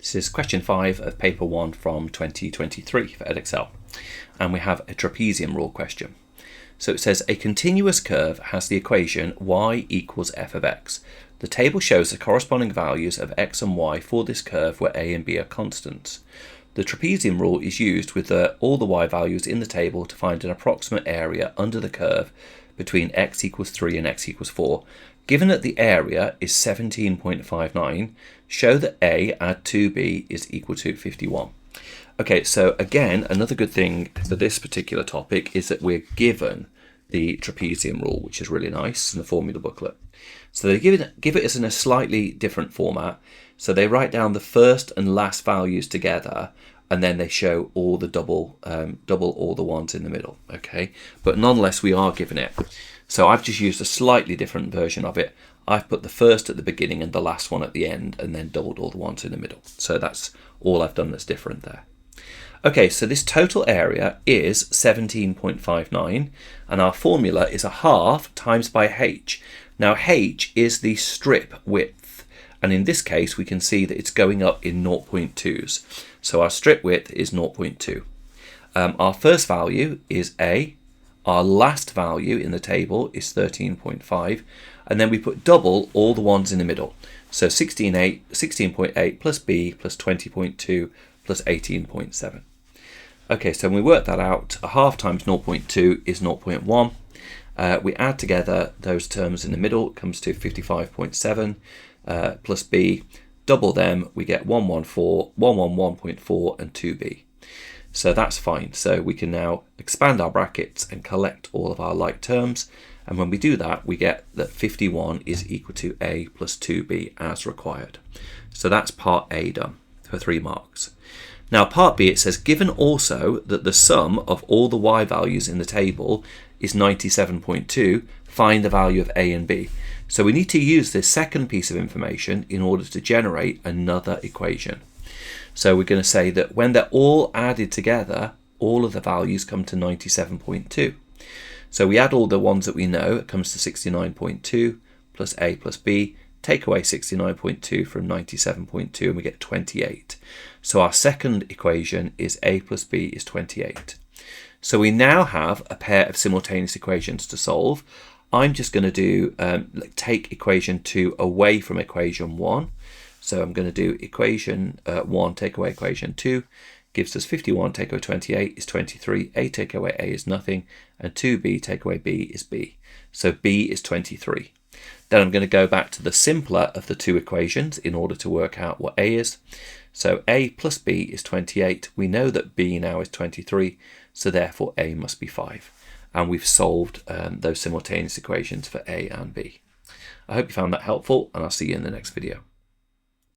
This is question 5 of paper 1 from 2023 for Edexcel, and we have a trapezium rule question. So it says a continuous curve has the equation y equals f of x. The table shows the corresponding values of x and y for this curve where a and b are constants. The trapezium rule is used with all the y values in the table to find an approximate area under the curve between x equals 3 and x equals 4. Given that the area is 17.59, show that a add 2b is equal to 51. Okay, so again, another good thing for this particular topic is that we're given the trapezium rule, which is really nice in the formula booklet. So they give it as in a slightly different format. So they write down the first and last values together, and then they show all the double all the ones in the middle. Okay, but nonetheless we are given it. So I've just used a slightly different version of it. I've put the first at the beginning and the last one at the end, and then doubled all the ones in the middle. So that's all I've done that's different there. Okay, so this total area is 17.59, and our formula is a half times by h. Now h is the strip width, and in this case we can see that it's going up in 0.2s. So our strip width is 0.2. Our first value is a. Our last value in the table is 13.5, and then we put double all the ones in the middle. So 16.8 plus b plus 20.2 plus 18.7. Okay, so when we work that out, a half times 0.2 is 0.1. We add together those terms in the middle, it comes to 55.7 plus b. Double them, we get 111.4 and 2b. So that's fine. So we can now expand our brackets and collect all of our like terms. And when we do that, we get that 51 is equal to a plus 2b as required. So that's part A done for 3 marks. Now part B, it says, given also that the sum of all the y values in the table is 97.2, find the value of a and b. So we need to use this second piece of information in order to generate another equation. So we're going to say that when they're all added together, all of the values come to 97.2. So we add all the ones that we know, it comes to 69.2 plus a plus b. Take away 69.2 from 97.2 and we get 28. So our second equation is a plus b is 28. So we now have a pair of simultaneous equations to solve. I'm just going to do take equation 2 away from equation 1. So I'm going to do equation 1 take away equation 2 gives us 51 take away 28 is 23. A take away a is nothing, and 2b take away b is b. So b is 23. Then I'm going to go back to the simpler of the two equations in order to work out what a is. So a plus b is 28. We know that b now is 23, so therefore a must be 5. And we've solved those simultaneous equations for a and b. I hope you found that helpful, and I'll see you in the next video.